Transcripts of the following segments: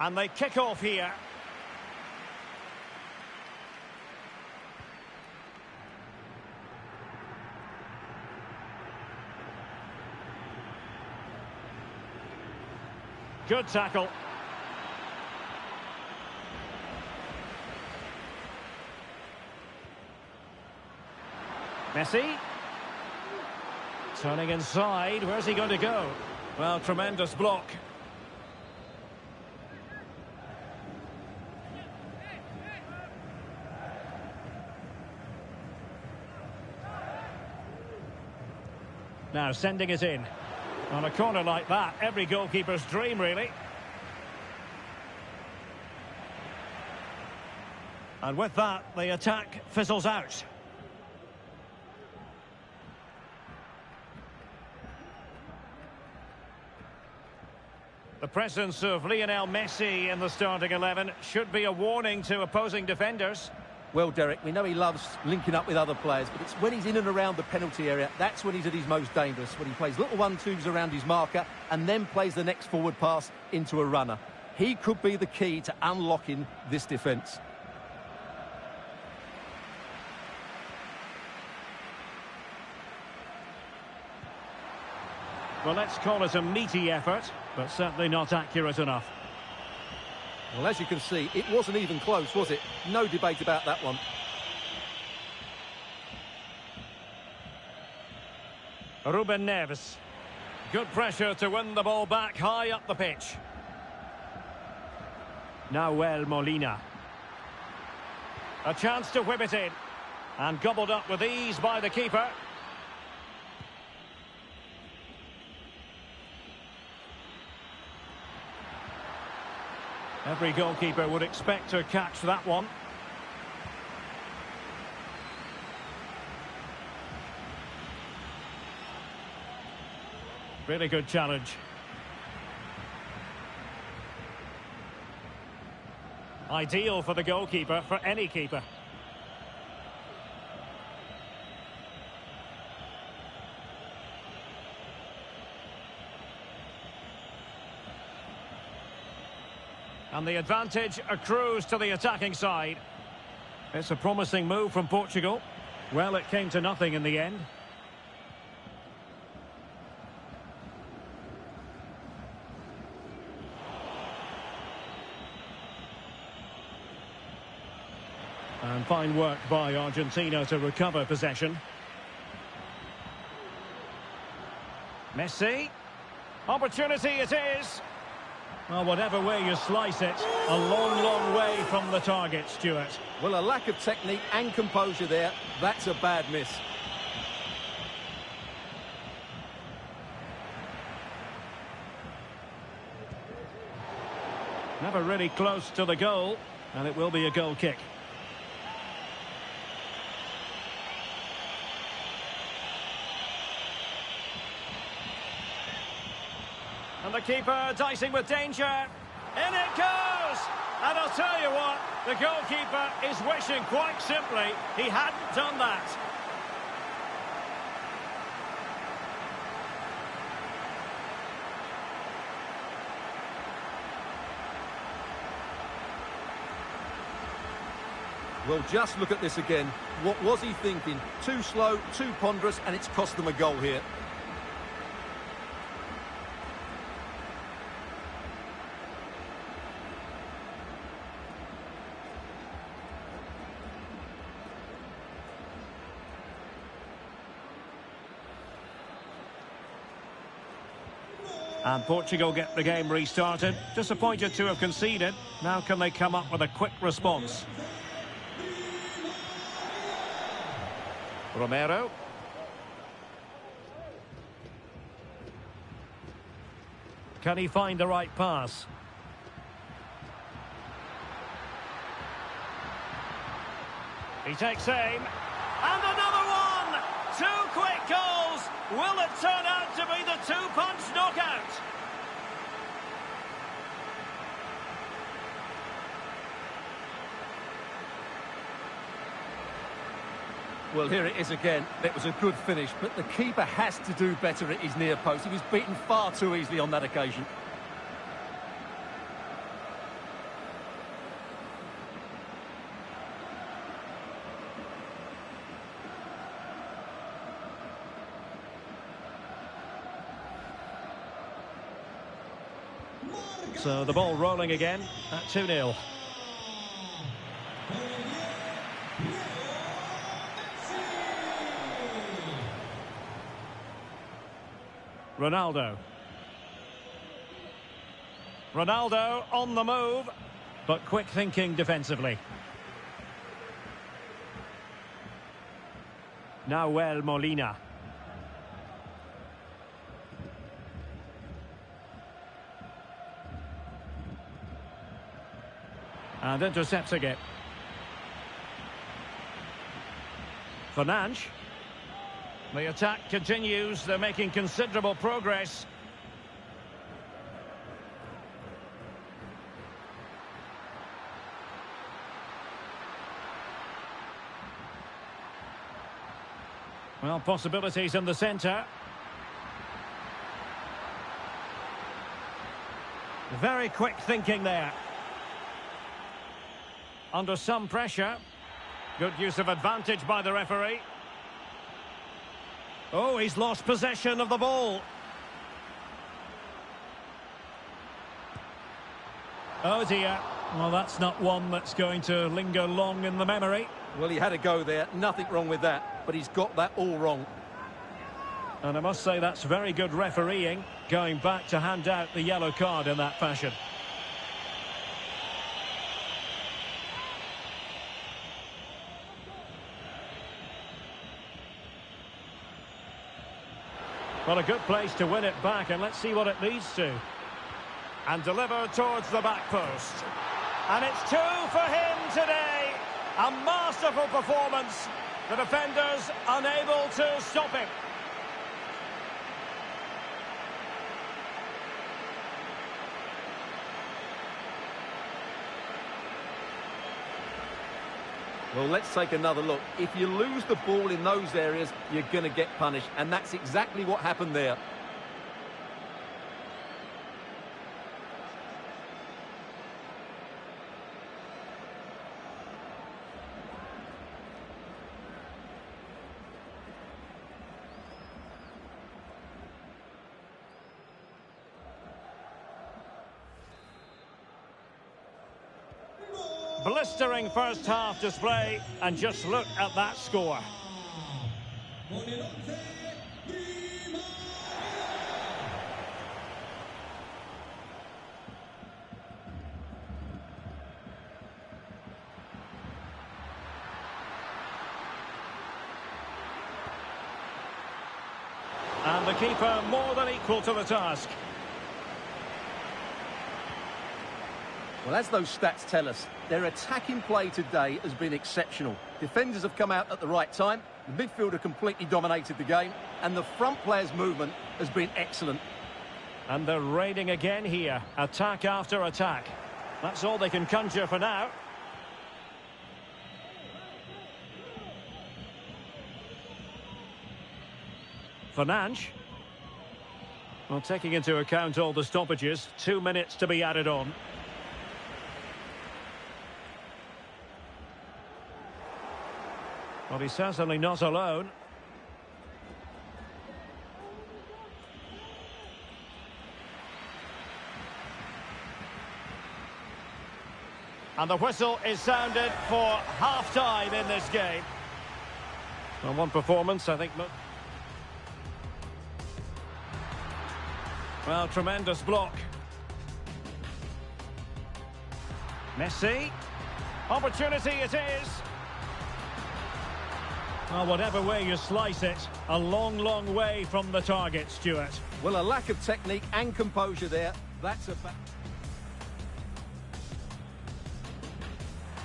And they kick off here. Good tackle. Messi. Turning inside. Where's he going to go? Well, tremendous block. Now sending it in. On a corner like that, every goalkeeper's dream, really. And with that, the attack fizzles out. The presence of Lionel Messi in the starting 11 should be a warning to opposing defenders. Well, Derek, we know he loves linking up with other players, but it's when he's in and around the penalty area, that's when he's at his most dangerous, when he plays little 1-2s around his marker and then plays the next forward pass into a runner. He could be the key to unlocking this defence. Well, let's call it a meaty effort, but certainly not accurate enough. Well, as you can see, it wasn't even close, was it? No debate about that one. Ruben Neves. Good pressure to win the ball back high up the pitch. Nahuel Molina. A chance to whip it in. And gobbled up with ease by the keeper. Every goalkeeper would expect to catch that one. Really good challenge. Ideal for the goalkeeper, for any keeper. And the advantage accrues to the attacking side. It's a promising move from Portugal. Well, it came to nothing in the end. And fine work by Argentina to recover possession. Messi. Opportunity it is. Well, whatever way you slice it, a long, long way from the target, Stuart. Well, a lack of technique and composure there. That's a bad miss. Never really close to the goal, and it will be a goal kick. And the keeper dicing with danger. In it goes! And I'll tell you what, the goalkeeper is wishing quite simply he hadn't done that. Well, just look at this again. What was he thinking? Too slow, too ponderous, and it's cost them a goal here. And Portugal get the game restarted. Disappointed to have conceded. Now can they come up with a quick response? Romero. Can he find the right pass? He takes aim. And another one! Two quick goals! Will it turn out to be the two-punch knockout? Well, here it is again. It was a good finish, but the keeper has to do better at his near post. He was beaten far too easily on that occasion. So the ball rolling again at 2-0. Ronaldo. Ronaldo on the move, but quick thinking defensively. Nahuel Molina. And intercepting it. Fernandes. The attack continues. They're making considerable progress. Well, possibilities in the centre. Very quick thinking there. Under some pressure. Good use of advantage by the referee. Oh, he's lost possession of the ball. Oh dear. Well, that's not one that's going to linger long in the memory. Well, he had a go there. Nothing wrong with that. But he's got that all wrong. And I must say that's very good refereeing, going back to hand out the yellow card in that fashion. Well, a good place to win it back, and let's see what it leads to. And delivered towards the back post. And it's 2 for him today. A masterful performance. The defenders unable to stop him. Well, let's take another look. If you lose the ball in those areas, you're going to get punished. And that's exactly what happened there. Blistering first half display, and just look at that score. And the keeper more than equal to the task. Well, as those stats tell us, their attacking play today has been exceptional. Defenders have come out at the right time, the midfielder completely dominated the game, and the front player's movement has been excellent. And they're raiding again here, attack after attack. That's all they can conjure for now. Fernandes. Well, taking into account all the stoppages, 2 minutes to be added on. Well, he's certainly not alone. And the whistle is sounded for half-time in this game. Well, one performance, I think. Well, tremendous block. Messi. Opportunity it is. Well, whatever way you slice it, a long, long way from the target, Stuart. Well, a lack of technique and composure there. That's a fact.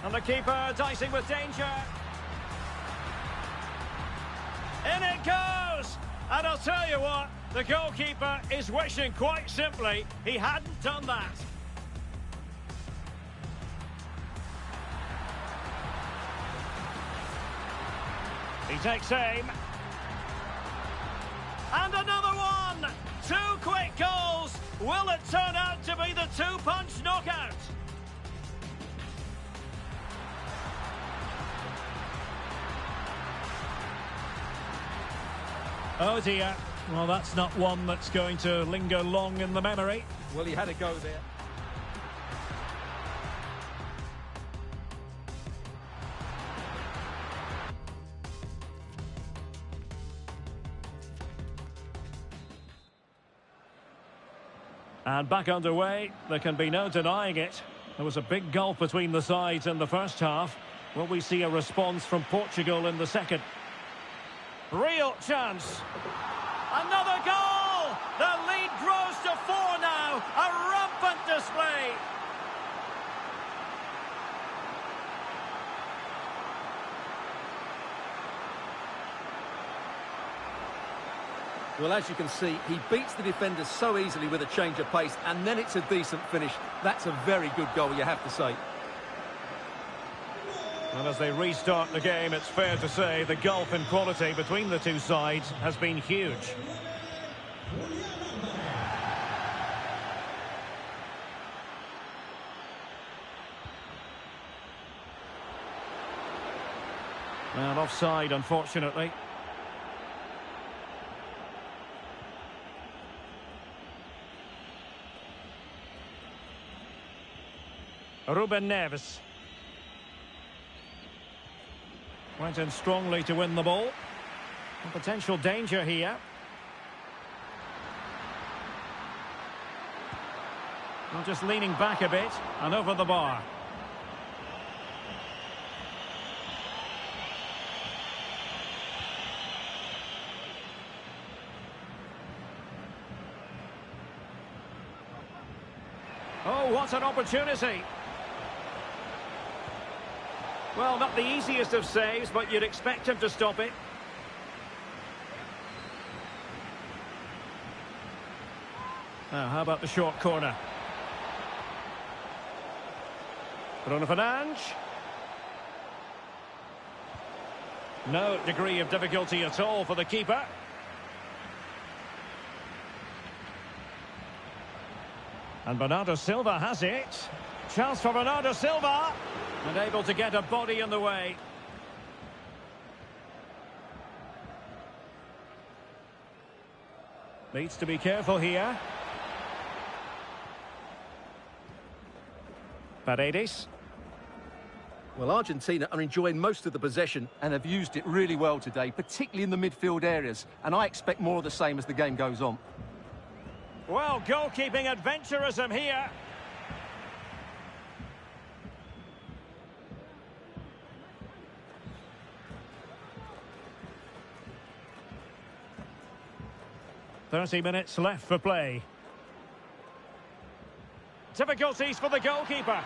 And the keeper dicing with danger. In it goes! And I'll tell you what, the goalkeeper is wishing quite simply he hadn't done that. He takes aim. And another one! 2 quick goals! Will it turn out to be the 2-punch knockout? Oh dear. Well, that's not one that's going to linger long in the memory. Well, he had a go there. And back underway, there can be no denying it. There was a big gulf between the sides in the first half. Will we see a response from Portugal in the second? Real chance. Another goal! The lead grows to 4 now. A rampant display. Well, as you can see, he beats the defenders so easily with a change of pace, and then it's a decent finish. That's a very good goal, you have to say. And as they restart the game, it's fair to say the gulf in quality between the two sides has been huge. And offside, unfortunately. Ruben Neves. Went in strongly to win the ball. A potential danger here. Well, just leaning back a bit and over the bar. Oh, what an opportunity. Well, not the easiest of saves, but you'd expect him to stop it. Now, how about the short corner? Bruno Fernandes. No degree of difficulty at all for the keeper. And Bernardo Silva has it. Chance for Bernardo Silva. And able to get a body in the way. Needs to be careful here. Paredes. Well, Argentina are enjoying most of the possession and have used it really well today, particularly in the midfield areas. And I expect more of the same as the game goes on. Well, goalkeeping adventurism here. "30 minutes left for play. Difficulties for the goalkeeper.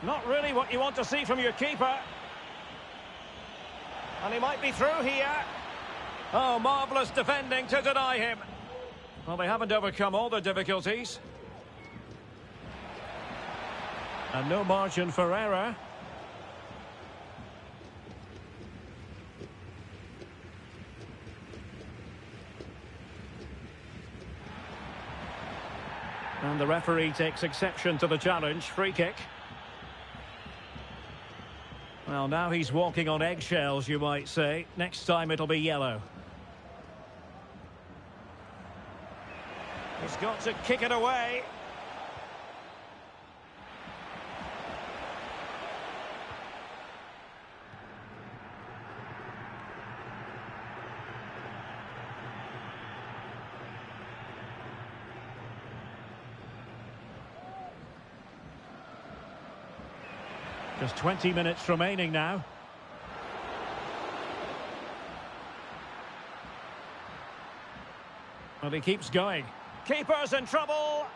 Not really what you want to see from your keeper. And he might be through here. Oh, marvellous defending to deny him. Well, they haven't overcome all the difficulties. And no margin for error. And the referee takes exception to the challenge. Free kick. Well, now he's walking on eggshells, you might say. Next time it'll be yellow. He's got to kick it away. Just 20 minutes remaining now. Well, he keeps going. Keeper's in trouble.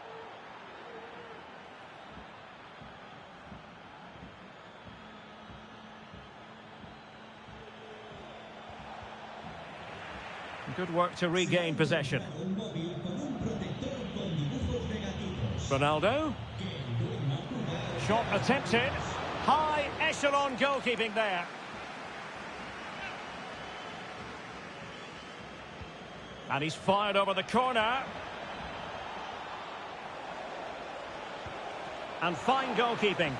Good work to regain possession. Ronaldo. Shot attempted. High echelon goalkeeping there. And he's fired over the corner. And fine goalkeeping.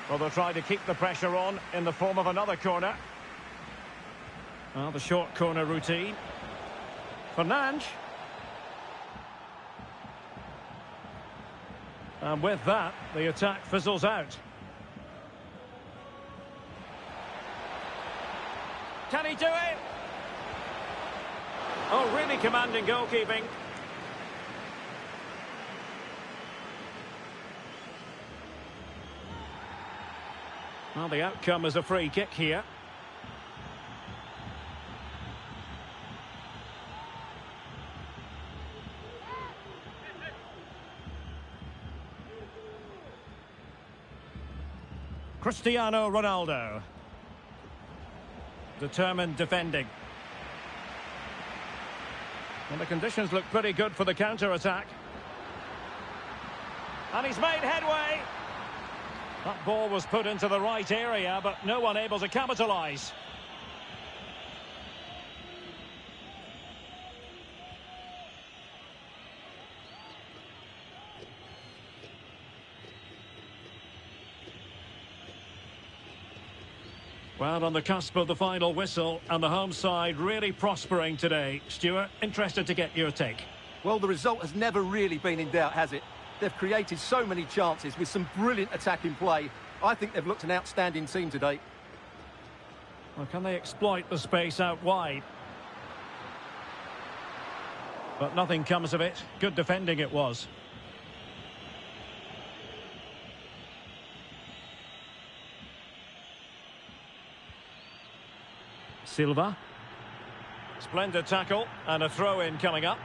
Well, they'll try to keep the pressure on in the form of another corner. Well, the short corner routine. Fernandes. And with that, the attack fizzles out. Can he do it? Oh, really commanding goalkeeping. Well, the outcome is a free kick here. Cristiano Ronaldo. Determined defending. And the conditions look pretty good for the counter-attack. And he's made headway. That ball was put into the right area, but no one able to capitalise. Well, on the cusp of the final whistle, and the home side really prospering today. Stuart, interested to get your take. Well, the result has never really been in doubt, has it? They've created so many chances with some brilliant attacking play. I think they've looked an outstanding team today. Well, can they exploit the space out wide? But nothing comes of it. Good defending it was. Silva. Splendid tackle and a throw-in coming up.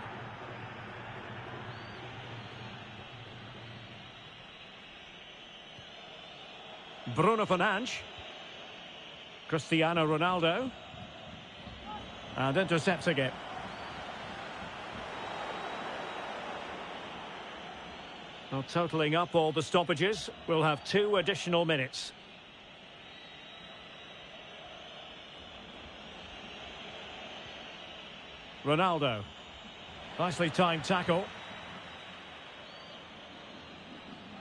Bruno Fernandes. Cristiano Ronaldo. And intercepting it. Well, totalling up all the stoppages, we'll have 2 additional minutes. Ronaldo. Nicely timed tackle.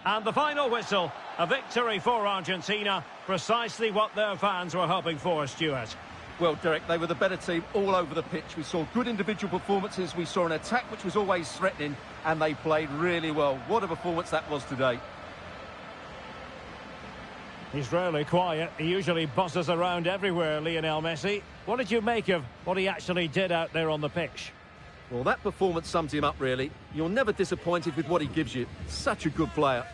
And the final whistle. A victory for Argentina. Precisely what their fans were hoping for, Stuart. Well, Derek, they were the better team all over the pitch. We saw good individual performances. We saw an attack which was always threatening, and they played really well. What a performance that was today. He's rarely quiet. He usually buzzes around everywhere, Lionel Messi. What did you make of what he actually did out there on the pitch? Well, that performance sums him up, really. You're never disappointed with what he gives you. Such a good player.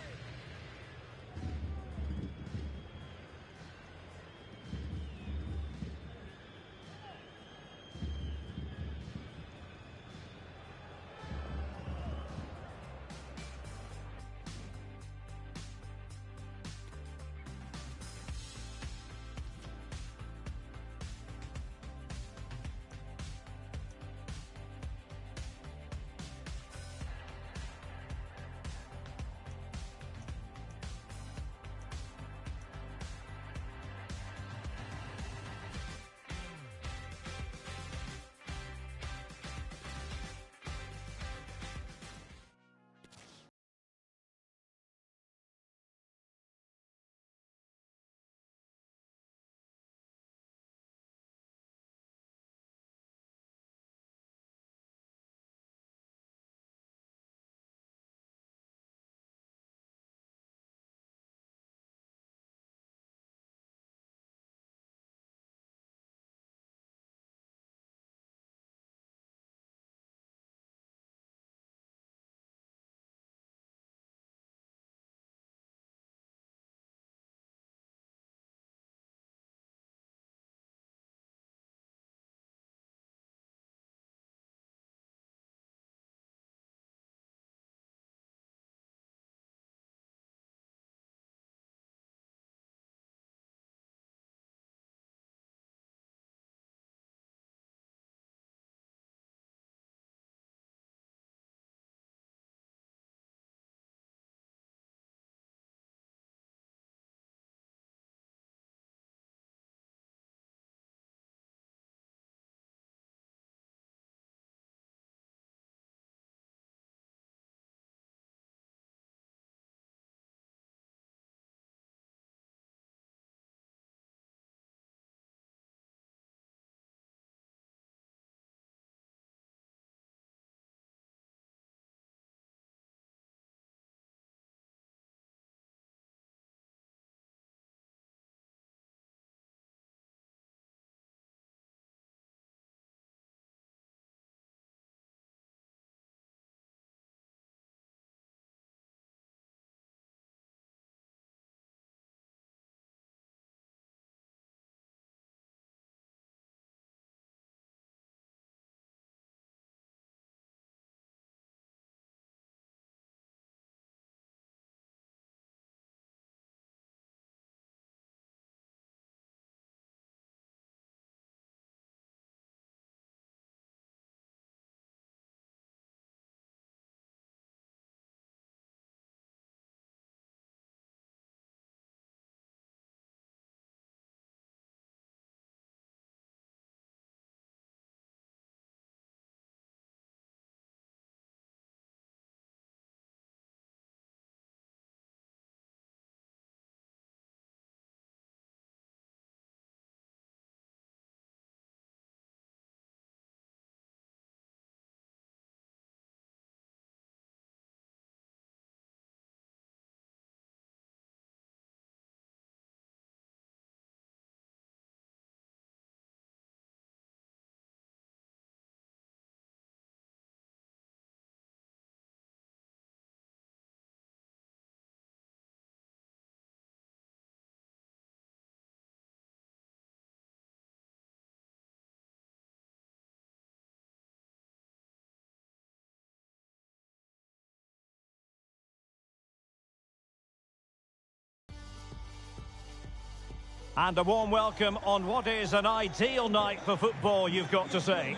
And a warm welcome on what is an ideal night for football, you've got to say.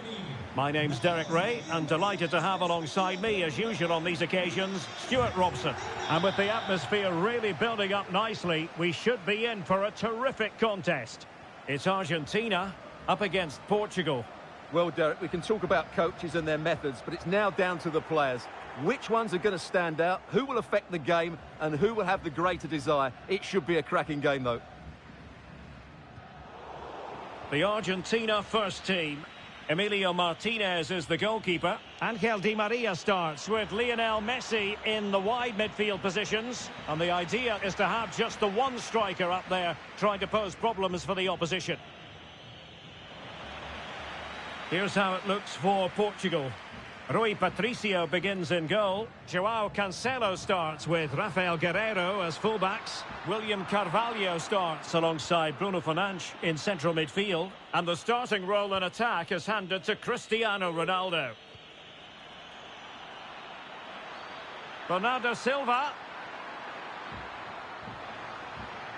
My name's Derek Ray, and delighted to have alongside me, as usual on these occasions, Stuart Robson. And with the atmosphere really building up nicely, we should be in for a terrific contest. It's Argentina up against Portugal. Well, Derek, we can talk about coaches and their methods, but it's now down to the players. Which ones are going to stand out, who will affect the game, and who will have the greater desire? It should be a cracking game, though. The Argentina first team. Emilio Martinez is the goalkeeper. Angel Di Maria starts with Lionel Messi in the wide midfield positions. And the idea is to have just the one striker up there trying to pose problems for the opposition. Here's how it looks for Portugal. Rui Patricio begins in goal. João Cancelo starts with Rafael Guerreiro as fullbacks. William Carvalho starts alongside Bruno Fernandes in central midfield. And the starting role in attack is handed to Cristiano Ronaldo. Bernardo Silva.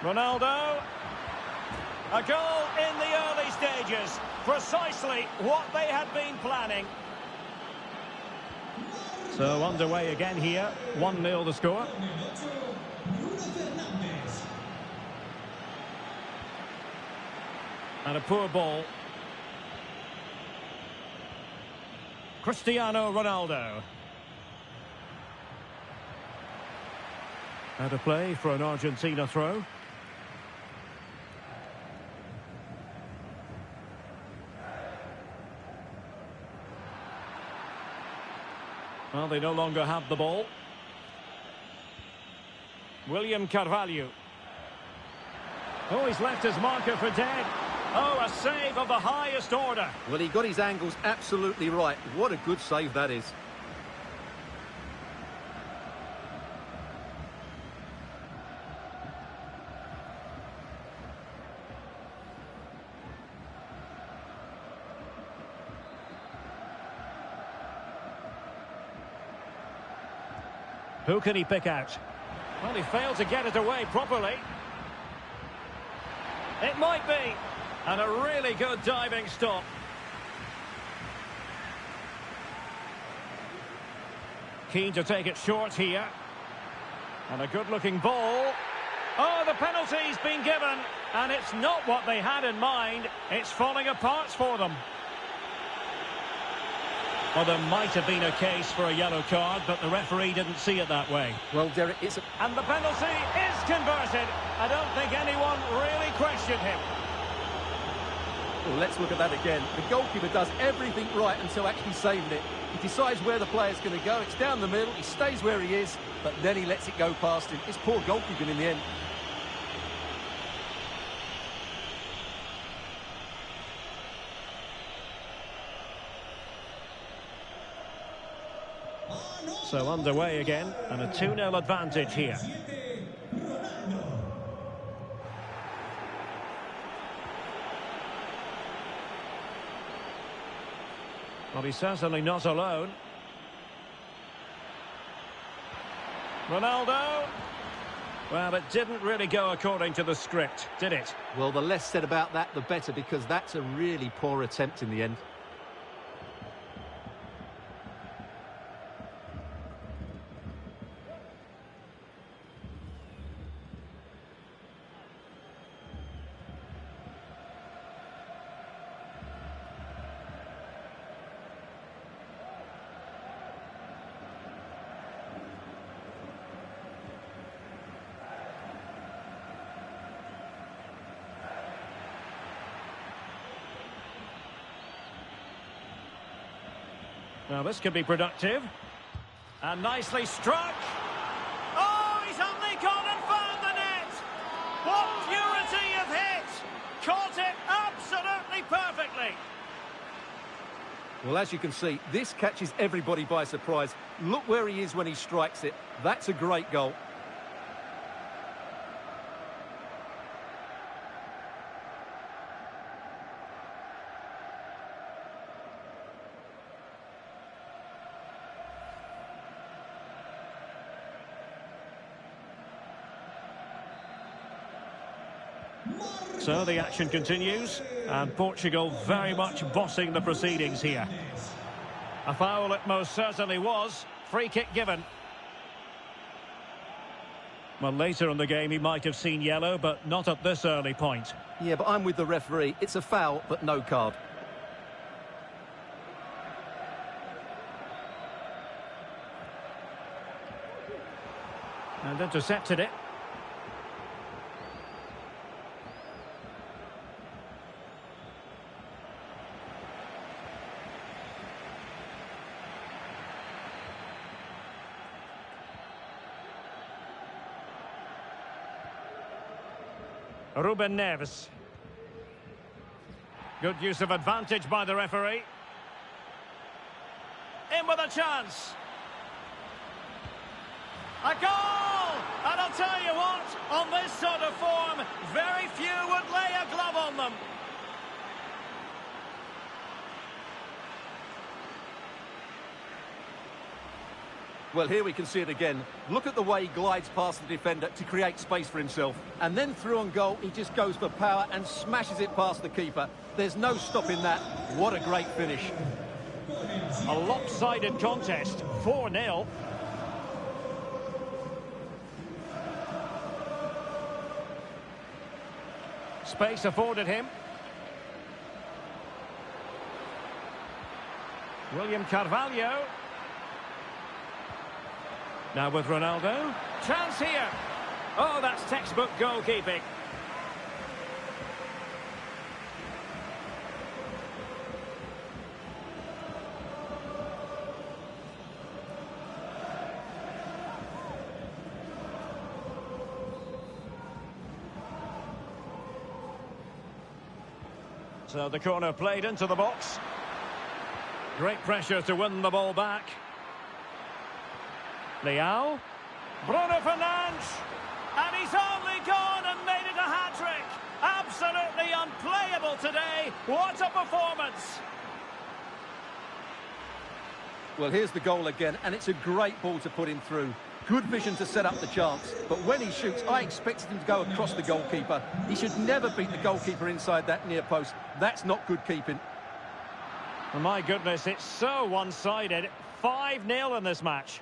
Ronaldo. A goal in the early stages. Precisely what they had been planning. So underway again here, 1-0 the score. And a poor ball. Cristiano Ronaldo. Out of play for an Argentina throw. Well, they no longer have the ball. William Carvalho. Oh, he's left his marker for dead. Oh, a save of the highest order. Well, he got his angles absolutely right. What a good save that is. Who can he pick out? Well, he failed to get it away properly. It might be. And a really good diving stop. Keen to take it short here. And a good-looking ball. Oh, the penalty's been given. And it's not what they had in mind. It's falling apart for them. Well, there might have been a case for a yellow card, but the referee didn't see it that way. Well, Derek, it's a... And the penalty is converted. I don't think anyone really questioned him. Well, let's look at that again. The goalkeeper does everything right until actually saving it. He decides where the player's going to go. It's down the middle. He stays where he is, but then he lets it go past him. It's poor goalkeeping in the end. So underway again, and a 2-0 advantage here. Well, he's certainly not alone. Ronaldo. Well, it didn't really go according to the script, did it? Well, the less said about that, the better, because that's a really poor attempt in the end. Now this could be productive. And nicely struck. Oh, he's only gone and found the net. What purity of hit. Caught it absolutely perfectly. Well, as you can see, this catches everybody by surprise. Look where he is when he strikes it. That's a great goal. So the action continues, and Portugal very much bossing the proceedings here. A foul it most certainly was. Free kick given. Well, later in the game he might have seen yellow, but not at this early point. Yeah, but I'm with the referee. It's a foul, but no card. And intercepted it. Ruben Neves. Good use of advantage by the referee. In with a chance. A goal! And I'll tell you what, on this sort of form, very few would lay a glove on them. Well, here we can see it again. Look at the way he glides past the defender to create space for himself. And then through on goal, he just goes for power and smashes it past the keeper. There's no stopping that. What a great finish. A lopsided contest, 4-0. Space afforded him. William Carvalho. Now with Ronaldo. Chance here. Oh, that's textbook goalkeeping. So the corner played into the box. Great pressure to win the ball back. Leao. Bruno Fernandes. And he's only gone and made it a hat-trick. Absolutely unplayable today. What a performance. Well, here's the goal again, and it's a great ball to put him through. Good vision to set up the chance, but when he shoots, I expected him to go across the goalkeeper. He should never beat the goalkeeper inside that near post. That's not good keeping. Well, my goodness, it's so one-sided. 5-0 in this match.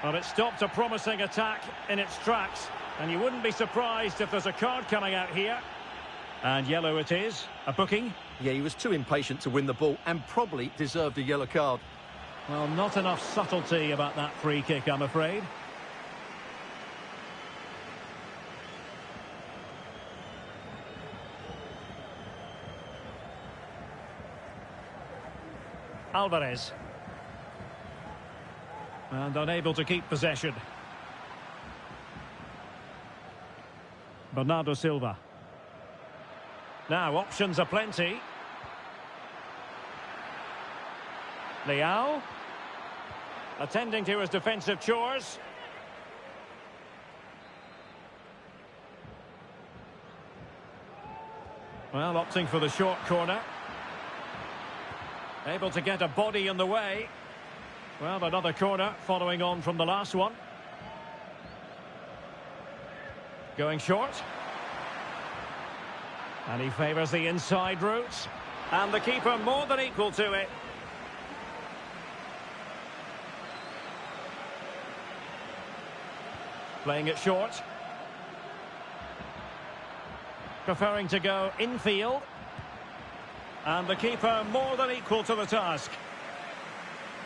Well, it stopped a promising attack in its tracks, and you wouldn't be surprised if there's a card coming out here. And yellow it is, a booking. Yeah, he was too impatient to win the ball and probably deserved a yellow card. Well, not enough subtlety about that free kick, I'm afraid. Alvarez. And unable to keep possession. Bernardo Silva. Now, options are plenty. Leao. Attending to his defensive chores. Well, opting for the short corner. Able to get a body in the way. Well, another corner following on from the last one. Going short. And he favours the inside route. And the keeper more than equal to it. Playing it short. Preferring to go infield. And the keeper more than equal to the task.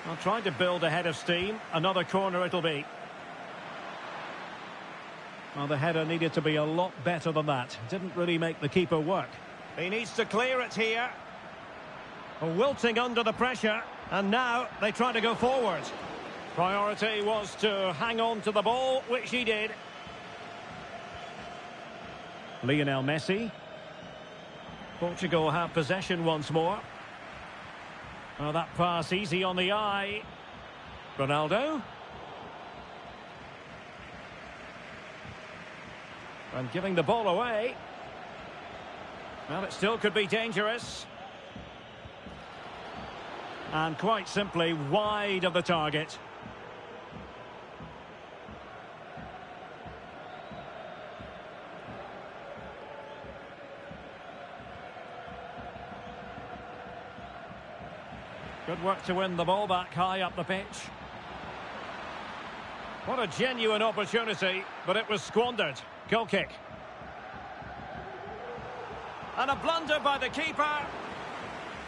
Well, trying to build a head of steam. Another corner it'll be. Well, the header needed to be a lot better than that. Didn't really make the keeper work. He needs to clear it here. Wilting under the pressure. And now they try to go forward. Priority was to hang on to the ball, which he did. Lionel Messi. Portugal have possession once more. Oh, that pass easy on the eye. Ronaldo. And giving the ball away. Well, it still could be dangerous. And quite simply wide of the target. Good work to win the ball back high up the pitch. What a genuine opportunity, but it was squandered. Goal kick. And a blunder by the keeper.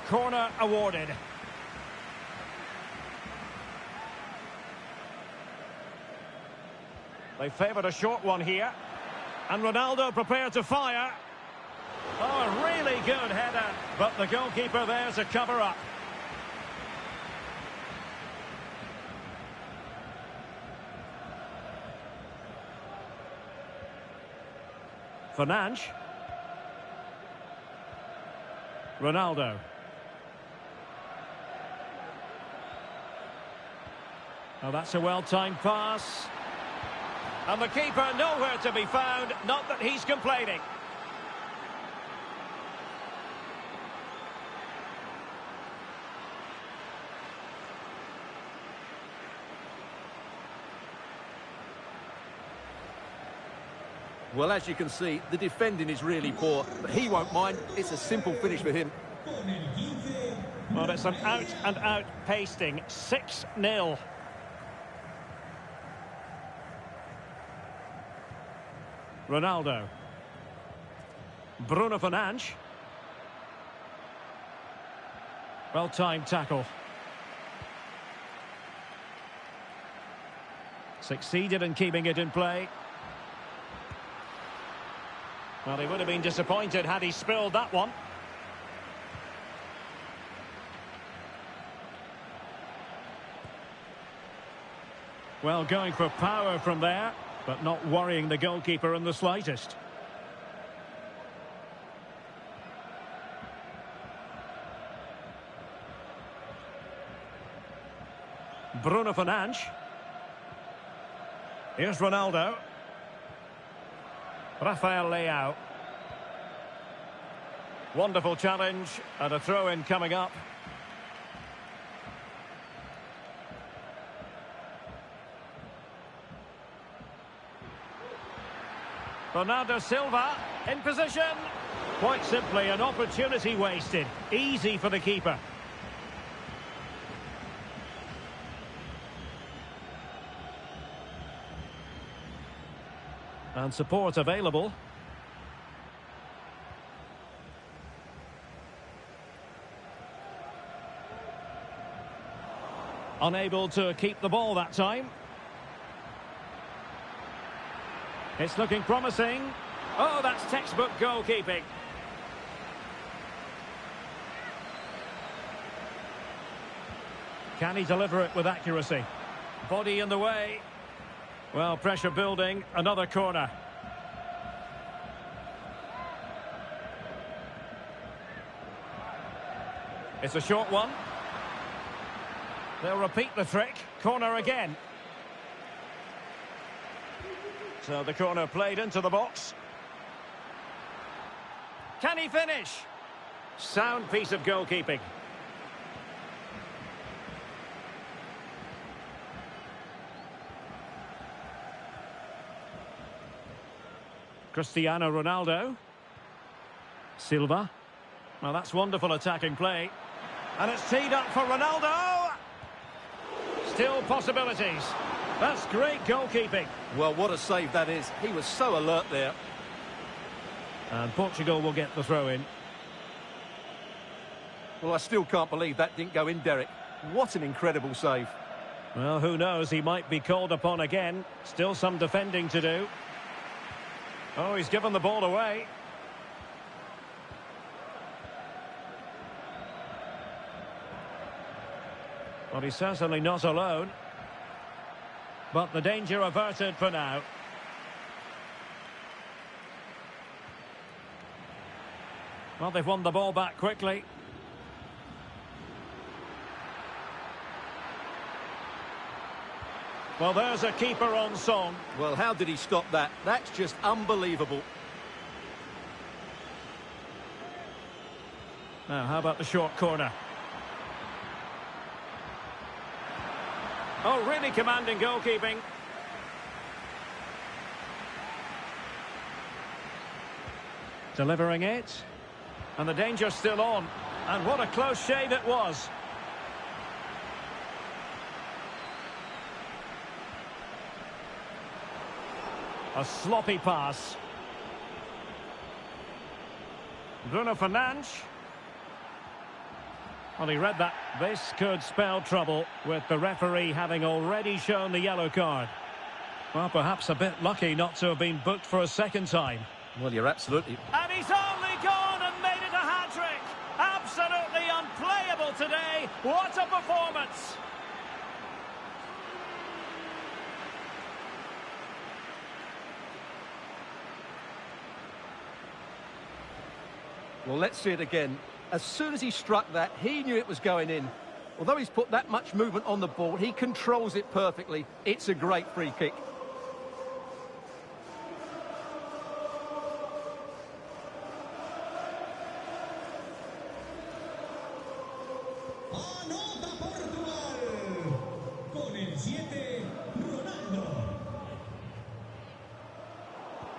Corner awarded. They favoured a short one here. And Ronaldo prepared to fire. Oh, a really good header. But the goalkeeper there to cover up. Fernandes. Ronaldo. Oh, that's a well-timed pass. And the keeper nowhere to be found, not that he's complaining. Well, as you can see, the defending is really poor, but he won't mind. It's a simple finish for him. Well, it's an out-and-out pasting. 6-0. Ronaldo. Bruno Fernandes. Well-timed tackle. Succeeded in keeping it in play. Well, he would have been disappointed had he spilled that one. Well, going for power from there, but not worrying the goalkeeper in the slightest. Bruno Fernandes. Here's Ronaldo. Rafael Leao. Wonderful challenge and a throw-in coming up. Bernardo Silva in position. Quite simply an opportunity wasted. Easy for the keeper. And support available. Unable to keep the ball that time. It's looking promising. Oh, that's textbook goalkeeping. Can he deliver it with accuracy? Body in the way. Well, pressure building, another corner. It's a short one. They'll repeat the trick. Corner again. So the corner played into the box. Can he finish? Sound piece of goalkeeping. Cristiano Ronaldo. Silva. Well, that's wonderful attacking play. And it's teed up for Ronaldo. Still possibilities. That's great goalkeeping. Well, what a save that is. He was so alert there. And Portugal will get the throw in. Well, I still can't believe that didn't go in, Derek. What an incredible save. Well, who knows? He might be called upon again. Still some defending to do. Oh, he's given the ball away. Well, he's certainly not alone. But the danger averted for now. Well, they've won the ball back quickly. Well, there's a keeper on song. Well, how did he stop that? That's just unbelievable. Now, how about the short corner? Oh, really commanding goalkeeping. Delivering it. And the danger's still on. And what a close shave it was. A sloppy pass. Bruno Fernandes. Well, he read that. This could spell trouble with the referee having already shown the yellow card. Well, perhaps a bit lucky not to have been booked for a second time. Well, you're absolutely... And he's only gone and made it a hat-trick. Absolutely unplayable today. What a performance. Well, let's see it again. As soon as he struck that, he knew it was going in. Although he's put that much movement on the ball, he controls it perfectly. It's a great free kick. Anota Portugal con el 7, Ronaldo.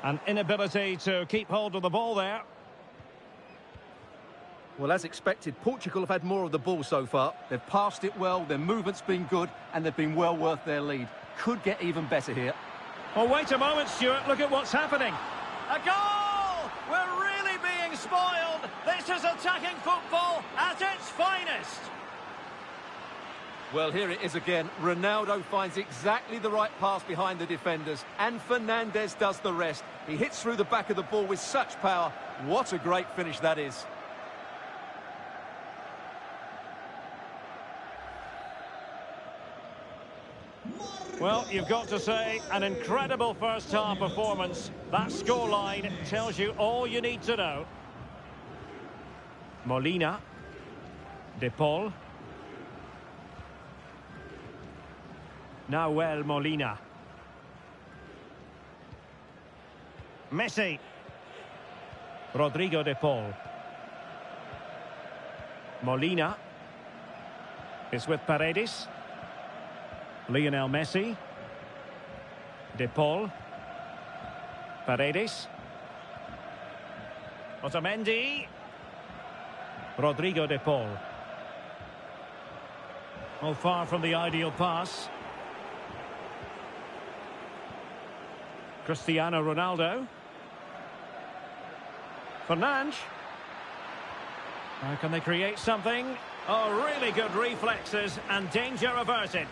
An inability to keep hold of the ball there. Well, as expected, Portugal have had more of the ball so far. They've passed it well, their movement's been good, and they've been well worth their lead. Could get even better here. Oh, wait a moment, Stuart. Look at what's happening. A goal! We're really being spoiled. This is attacking football at its finest. Well, here it is again. Ronaldo finds exactly the right pass behind the defenders, and Fernandes does the rest. He hits through the back of the ball with such power. What a great finish that is. Well, you've got to say, an incredible first-half performance. That scoreline tells you all you need to know. Molina. De Paul. Nahuel Molina. Messi. Rodrigo De Paul. Molina. It's with Paredes. Lionel Messi. De Paul. Paredes. Otamendi. Rodrigo De Paul. Oh, far from the ideal pass. Cristiano Ronaldo. Fernandes. Can they create something? Oh, really good reflexes and danger averted.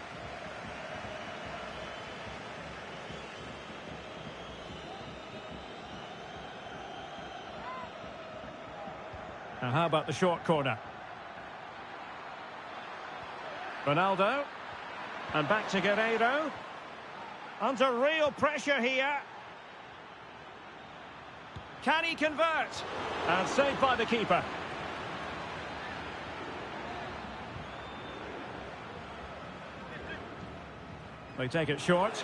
Now, how about the short corner? Ronaldo. And back to Guerreiro. Under real pressure here. Can he convert? And saved by the keeper. They take it short.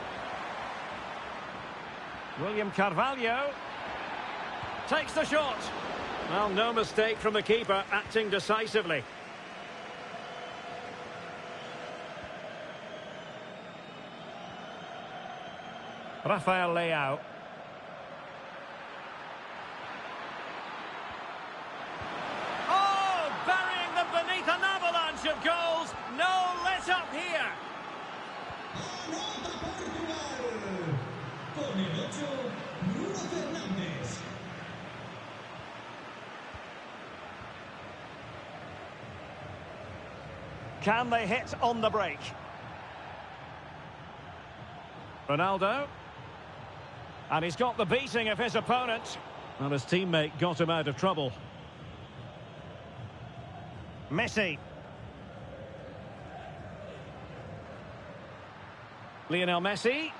William Carvalho. Takes the shot. Well, no mistake from the keeper, acting decisively. Rafael Leao. Oh, burying them beneath an avalanche of goals. No let-up here. Anota Portugal con el 8, Bruno Fernandes. Can they hit on the break? Ronaldo. And he's got the beating of his opponent. Well, his teammate got him out of trouble. Messi. Lionel Messi.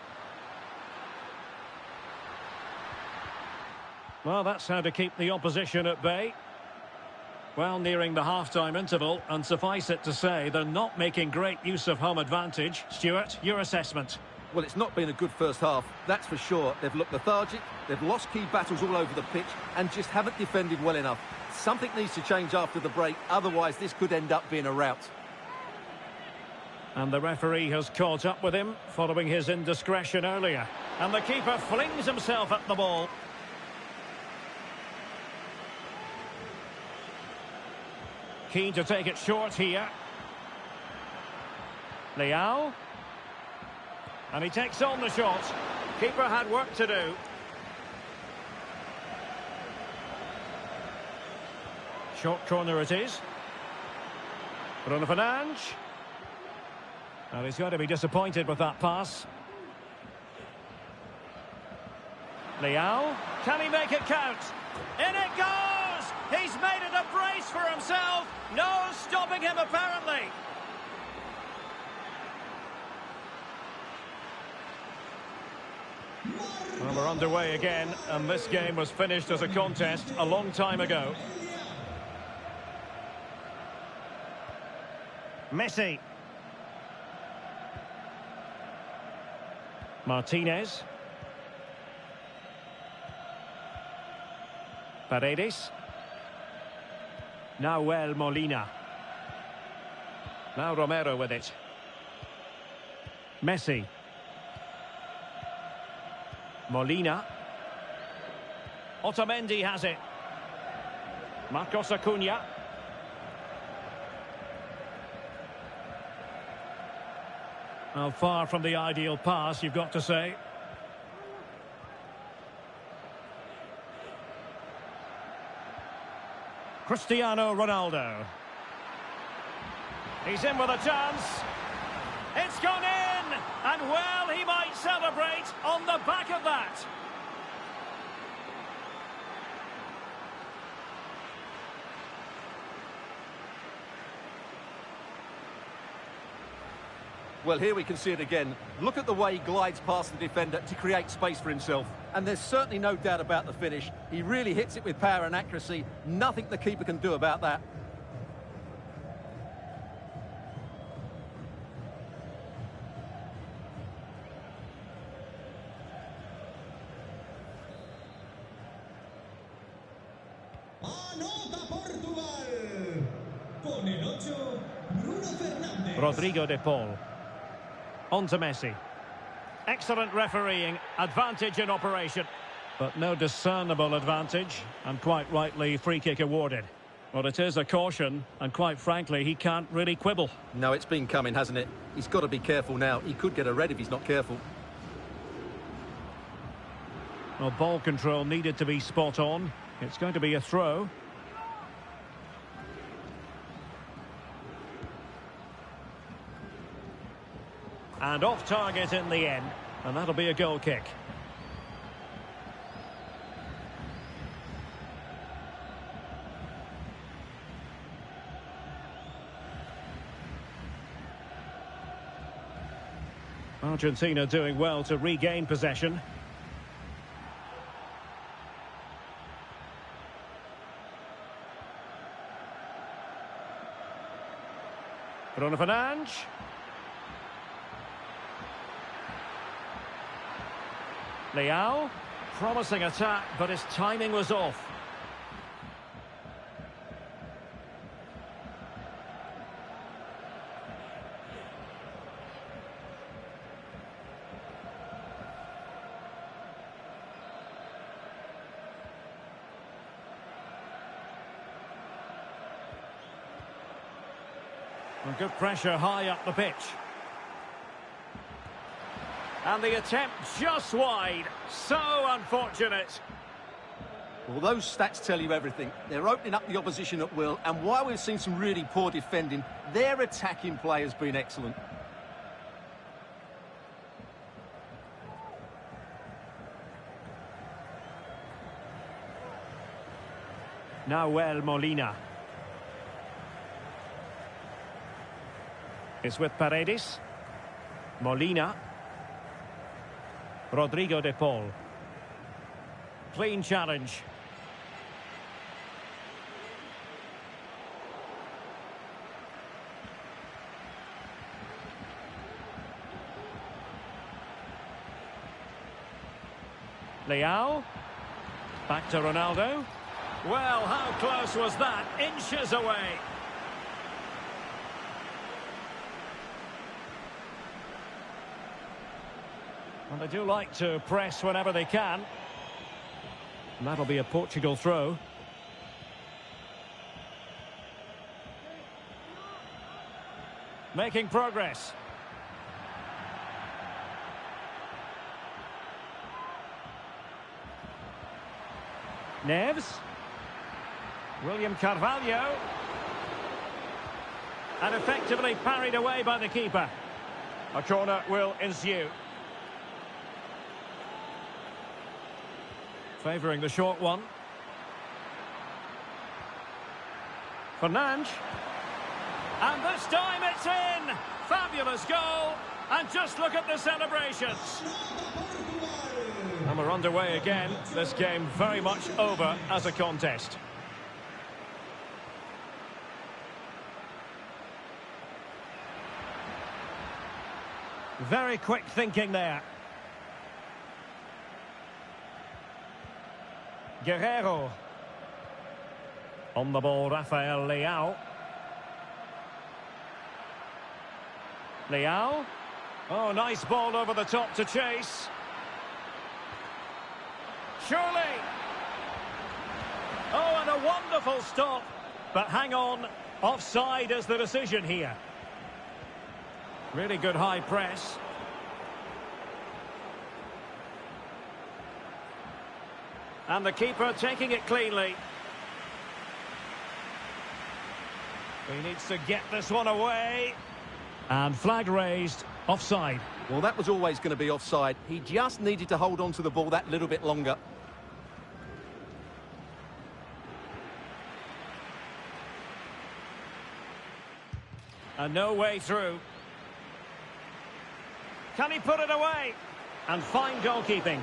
Well, that's how to keep the opposition at bay. Well, nearing the half-time interval, and suffice it to say, they're not making great use of home advantage. Stuart, your assessment? Well, it's not been a good first half, that's for sure. They've looked lethargic, they've lost key battles all over the pitch, and just haven't defended well enough. Something needs to change after the break, otherwise this could end up being a rout. And the referee has caught up with him, following his indiscretion earlier. And the keeper flings himself at the ball. Keen to take it short here. Leao. And he takes on the shot. Keeper had work to do. Short corner it is. Bruno Fernandes. And he's going to be disappointed with that pass. Leao. Can he make it count? In it goes! He's made it a brace for himself. No stopping him, apparently. Well, we're underway again, and this game was finished as a contest a long time ago. Messi. Martinez. Paredes. Nahuel Molina. Now Romero with it. Messi. Molina. Otamendi has it. Marcos Acuna. Well, far from the ideal pass, you've got to say. Cristiano Ronaldo. He's in with a chance. It's gone in! And well, he might celebrate on the back of that. Well, here we can see it again. Look at the way he glides past the defender to create space for himself. And there's certainly no doubt about the finish. He really hits it with power and accuracy. Nothing the keeper can do about that. Anota Portugal. Con el 8, Bruno Fernandes. Rodrigo de Paul. On to Messi. Excellent refereeing, advantage in operation. But no discernible advantage, and quite rightly free kick awarded. Well, it is a caution, and quite frankly, he can't really quibble. No, it's been coming, hasn't it? He's got to be careful now. He could get a red if he's not careful. Well, ball control needed to be spot on. It's going to be a throw. And off target in the end. And that'll be a goal kick. Argentina doing well to regain possession. Bruno Fernandes. Leao. Promising attack, but his timing was off. And good pressure high up the pitch. And the attempt just wide. So unfortunate. Well, those stats tell you everything. They're opening up the opposition at will, and while we've seen some really poor defending, their attacking play has been excellent. Nahuel Molina. It's with Paredes. Molina. Rodrigo de Paul. Clean challenge. Leao. Back to Ronaldo. Well, how close was that? Inches away. And they do like to press whenever they can. And that'll be a Portugal throw. Making progress. Neves. William Carvalho. And effectively parried away by the keeper. A corner will ensue. Favouring the short one. Fernandes. And this time it's in! Fabulous goal! And just look at the celebrations. And we're underway again. This game very much over as a contest. Very quick thinking there. Guerrero. On the ball, Rafael Leao. Leao. Oh, nice ball over the top to chase. Surely. Oh, and a wonderful stop. But hang on, offside is the decision here. Really good high press. And the keeper taking it cleanly. He needs to get this one away. And flag raised, offside. Well, that was always going to be offside. He just needed to hold on to the ball that little bit longer. And no way through. Can he put it away? And fine goalkeeping.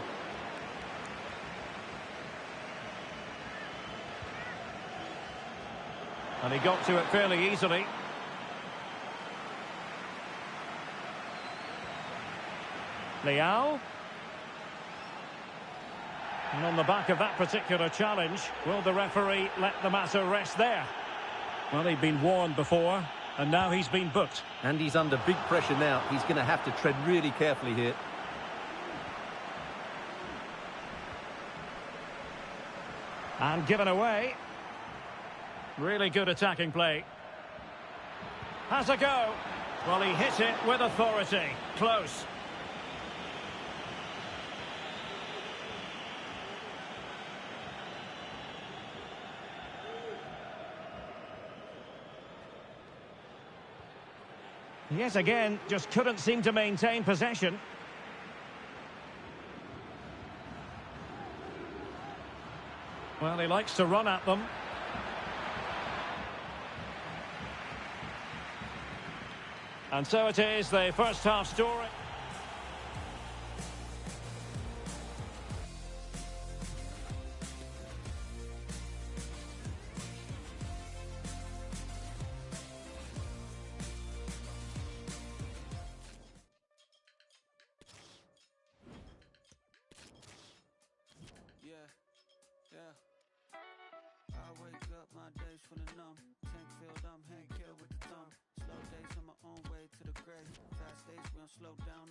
And he got to it fairly easily. Leao. And on the back of that particular challenge, will the referee let the matter rest there? Well, he'd been warned before, and now he's been booked. And he's under big pressure now. He's going to have to tread really carefully here. And given away. Really good attacking play. Has a go. Well, he hit it with authority. Close. Yes, again, just couldn't seem to maintain possession. Well, he likes to run at them. And so it is, the first half story. I wake up, my days full of numb. Tank filled, I'm Hank Hill with the thumb. Slow days on my own way to the grave. Fast days, we don't slow down